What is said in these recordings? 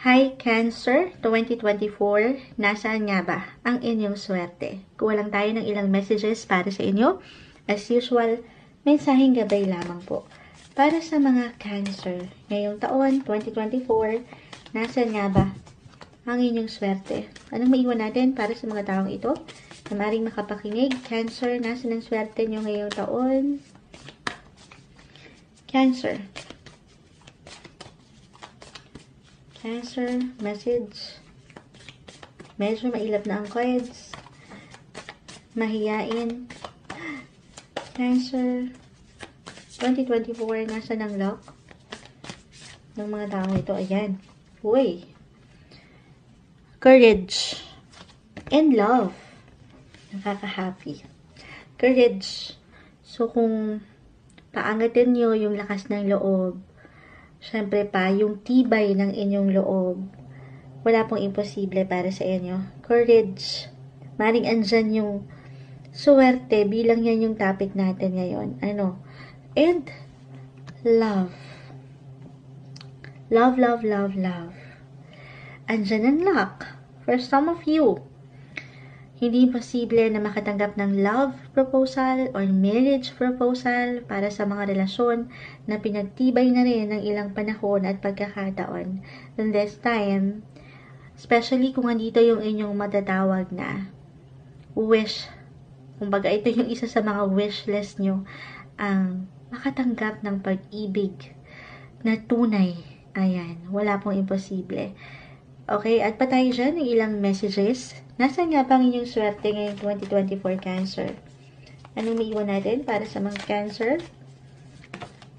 Hi Cancer 2024, nasaan nga ba ang inyong swerte? Kuha lang tayo ng ilang messages para sa inyo. As usual, mensaheng gabay lamang po. Para sa mga Cancer, ngayong taon 2024, nasaan nga ba ang inyong swerte? Anong maiwan natin para sa mga taong ito? Na maring makapakinig, Cancer, nasaan ang swerte nyo ngayong taon? Cancer. Cancer, message. Medyo mailap na ang cards. Mahiyain. Cancer. 2024, nasa ng luck ng mga tao ito. Ayan. Uy. Courage. And love. Nakaka-happy. Courage. So, kung paangatin nyo yung lakas ng loob, syempre pa, yung tibay ng inyong loob, wala pong imposible para sa inyo. Courage. Maring andyan yung swerte, bilang yan yung topic natin ngayon. And love. Love, love, love, love. Andyan ang luck. For some of you, hindi imposible na makatanggap ng love proposal or marriage proposal para sa mga relasyon na pinagtibay na rin ng ilang panahon at pagkakataon. And this time, especially kung andito yung inyong matatawag na wish. Kumbaga, ito yung isa sa mga wish list nyo, ang makatanggap ng pag-ibig na tunay. Ayan, wala pong imposible. Okay, at pa tayo dyan ng ilang messages. Nasaan nga ba ang inyong swerte ngayong 2024 Cancer? Anong maiwan natin para sa mga Cancer?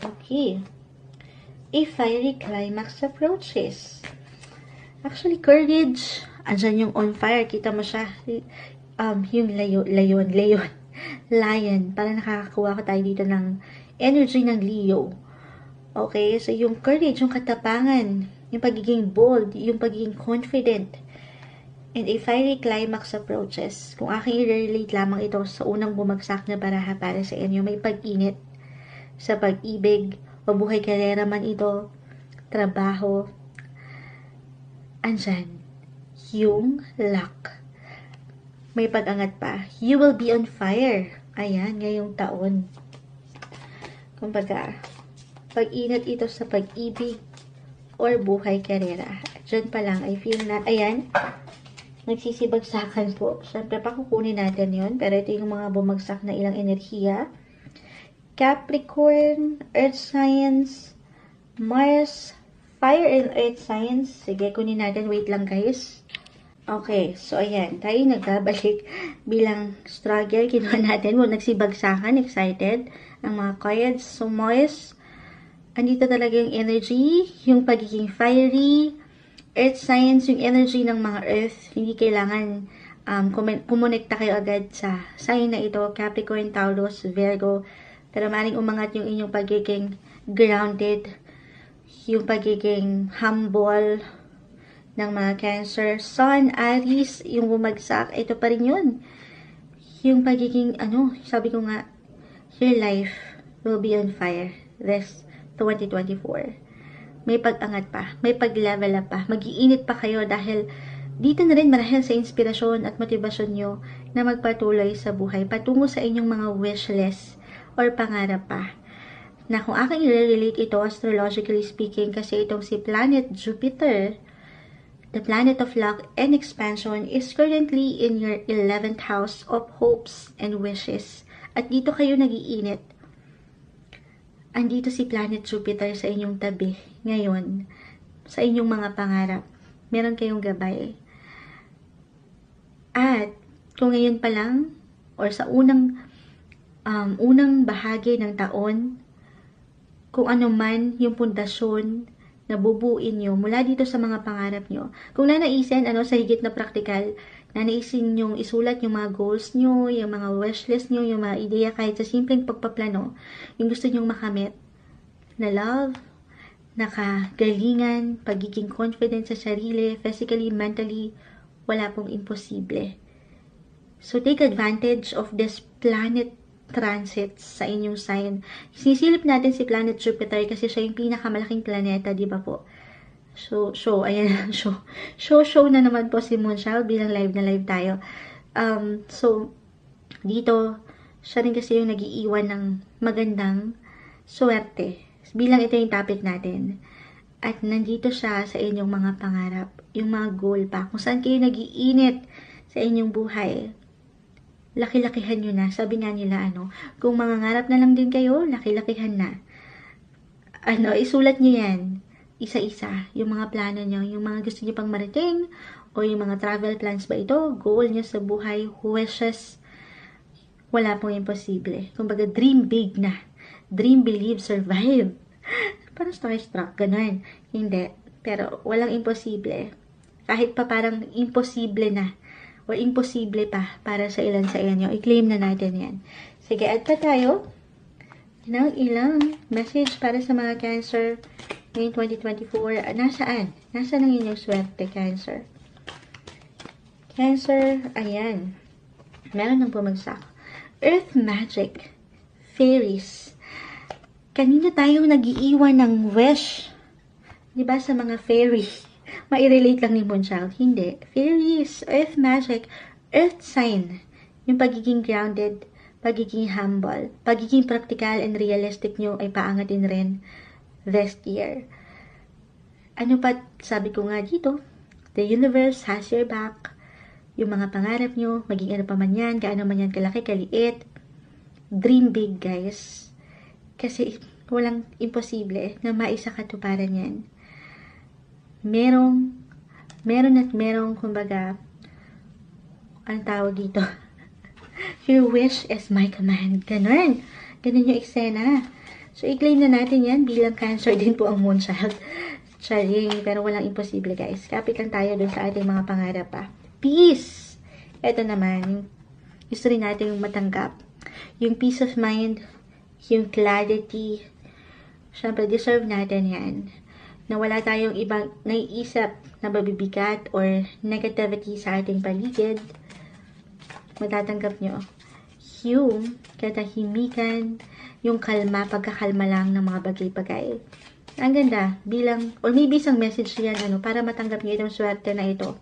Okay. A fiery climax approaches. Actually, courage. Andyan yung on fire. Kita mo siya. Yung layon. Lion. Para nakakakuha ko tayo dito ng energy ng Leo. Okay, so yung courage, yung katapangan, yung pagiging bold, yung pagiging confident, and a fiery climax approaches. Kung aking i-relate lamang ito sa unang bumagsak na baraha para sa inyo, may pag-init sa pag-ibig, o buhay karera man ito, trabaho, andyan, yung luck. May pag-angat pa. You will be on fire. Ayan, ngayong taon. Kumbaga, pag-init ito sa pag-ibig or buhay karera. Diyan pa lang, I feel na, ayan, nagsisibagsakan po. Siyempre, pakukunin natin yon. Pero ito yung mga bumagsak na ilang enerhiya. Capricorn, Earth Science, Mars, Fire and Earth Science. Sige, kunin natin. Wait lang, guys. Okay, so ayan, tayo nagbabalik bilang struggle. Kinuha natin, nagsibagsakan, excited ang mga cards. So, Mars, andito talaga yung energy, yung pagiging fiery, Earth Science, yung energy ng mga Earth. Hindi kailangan kumonekta kayo agad sa sign na ito, Capricorn, Taurus, Virgo. Pero maring umangat yung inyong pagiging grounded, yung pagiging humble ng mga Cancer. Sun, Aries, yung bumagsak, ito pa rin yun. Yung pagiging, sabi ko nga, your life will be on fire. This 2024. May pag-angat pa, may pag-level up pa, mag-iinit pa kayo dahil dito na rin marahil sa inspirasyon at motibasyon nyo na magpatuloy sa buhay patungo sa inyong mga wish list or pangarap pa. Na kung aking i-relate ito astrologically speaking, kasi itong si planet Jupiter, the planet of luck and expansion, is currently in your 11th house of hopes and wishes. At dito kayo nag-iinit. Andito si planet Jupiter sa inyong tabi ngayon, sa inyong mga pangarap. Meron kayong gabay. At kung ngayon pa lang, or sa unang bahagi ng taon, kung ano man yung pundasyon na bubuin nyo mula dito sa mga pangarap nyo. Kung nanaisin, sa higit na praktikal, nanaisin nyong isulat yung mga goals nyo, yung mga wishlist nyo, yung mga ideya kahit sa simpleng pagpaplano, yung gusto nyong makamit na love, nakagalingan, pagiging confident sa sarili, physically, mentally, wala pong imposible. So, take advantage of this planet transit sa inyong sign. Sinisilip natin si planet Jupiter kasi siya yung pinakamalaking planeta, di ba po? Ayan, show na naman po si Moonchild bilang live na live tayo. So, dito, siya rin kasi yung nag-iiwan ng magandang swerte. Bilang ito yung topic natin. At nandito siya sa inyong mga pangarap, yung mga goal pa, kung saan kayo nag-iinit sa inyong buhay. Laki-lakihan nyo na. Sabi nga nila, kung mangangarap na lang din kayo, laki-lakihan na. Isulat nyo yan. Isa-isa. Yung mga plano nyo, yung mga gusto nyo pang marating, o yung mga travel plans ba ito, goal nyo sa buhay, wishes, wala pong imposible. Kumbaga, dream big na. Dream, believe, survive. Parang starstruck, ganun. Hindi. Pero, walang imposible. Kahit pa parang imposible na, o imposible pa para sa ilan sa inyo, i-claim na natin yan. Sige, add pa tayo ng ilang message para sa mga Cancer ngayong 2024. Nasaan? Nasaan ang inyong swerte, Cancer? Cancer, ayan. Meron nang bumagsak. Earth Magic. Fairies. Kanina tayong nag-iiwan ng wish. Diba sa mga fairy? Mai-relate lang ni Moonchild. Hindi. Fairies. Earth Magic. Earth sign. Yung pagiging grounded, pagiging humble, pagiging practical and realistic nyo ay paangatin rin this year. Ano pa sabi ko nga dito? The universe has your back. Yung mga pangarap nyo, maging ano pa man yan, gaano man yan kalaki, kaliit. Dream big, guys. Kasi walang imposible na maisa katuparan yan. Meron at merong, kumbaga, anong tawag dito? Your wish is my command. Ganun. Ganun yung eksena. So, i-claim na natin yan bilang Cancer din po ang Moonchild. Charing, pero walang imposible, guys. Kapit lang tayo dun sa ating mga pangarap pa. Peace! Ito naman, gusto rin natin yung matanggap. Yung peace of mind, yung clarity. Siyempre, deserve natin yan. Na wala tayong ibang naiisip na mabibigat or negativity sa ating paligid. Matatanggap nyo. Yung katahimikan, yung kalma, pagkakalma lang ng mga bagay-bagay. Ang ganda, bilang, or maybe isang message yan, para matanggap nyo itong swerte na ito.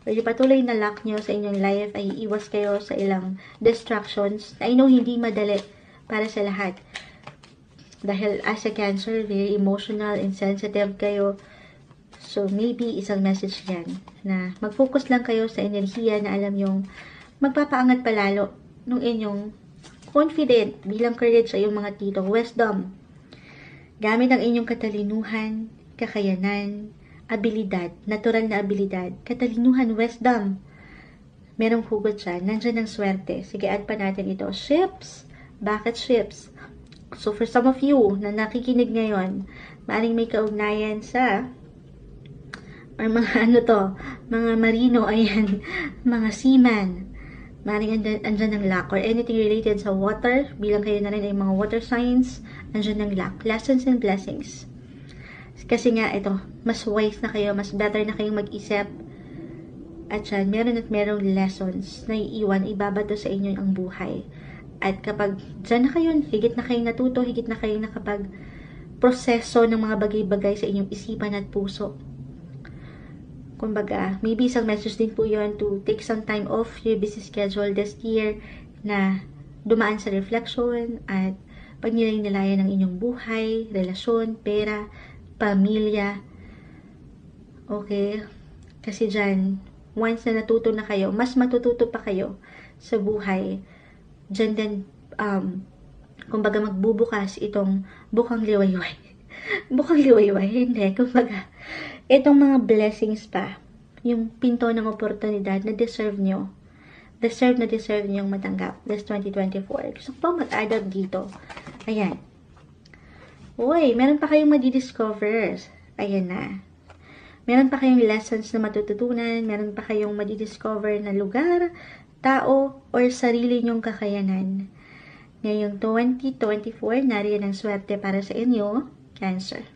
Or yung patuloy na luck nyo sa inyong life ay iwas kayo sa ilang distractions na I know hindi madali para sa lahat. Dahil as a Cancer, very emotional and sensitive kayo. So, maybe isang message yan na mag-focus lang kayo sa enerhiya na alam yung magpapaangat palalo nung inyong confident bilang courage sa iyong mga tito. Wisdom. Gamit ang inyong katalinuhan, kakayanan, abilidad, natural na abilidad, katalinuhan, wisdom. Merong hugot siya. Nandyan ang swerte. Sige, add pa natin ito. Ships. Bakit ships? So, for some of you na nakikinig ngayon, maaaring may kaugnayan sa or mga mga marino, ayan, mga seaman. Maaaring andyan ang luck or anything related sa water, bilang kayo na rin ay mga water signs, andyan ang luck. Lessons and blessings. Kasi nga, ito, mas wise na kayo, mas better na kayong mag-isip. At yan, meron at merong lessons na iiwan, ibabato sa inyo ang buhay. At kapag dyan na kayo, higit na kayong natuto, higit na kayong nakapag-proseso ng mga bagay-bagay sa inyong isipan at puso. Kumbaga, maybe isang message din po yun to take some time off your busy schedule this year na dumaan sa reflection at pagnilay-nilayan ng inyong buhay, relasyon, pera, pamilya. Okay? Kasi dyan, once na natuto na kayo, mas matututo pa kayo sa buhay. Dyan din, kumbaga magbubukas itong bukang liwayway. Bukang liwayway, hindi. Kumbaga, itong mga blessings pa, yung pinto ng oportunidad na deserve nyo. Deserve nyo yung matanggap this 2024. Gusto ko pa mag-add up dito. Ayan. Uy, meron pa kayong madidiscover. Ayan na. Meron pa kayong lessons na matututunan. Meron pa kayong madidiscover na lugar, tao, or sarili nyong kakayanan. Ngayong 2024, nariyan ang swerte para sa inyo, Cancer.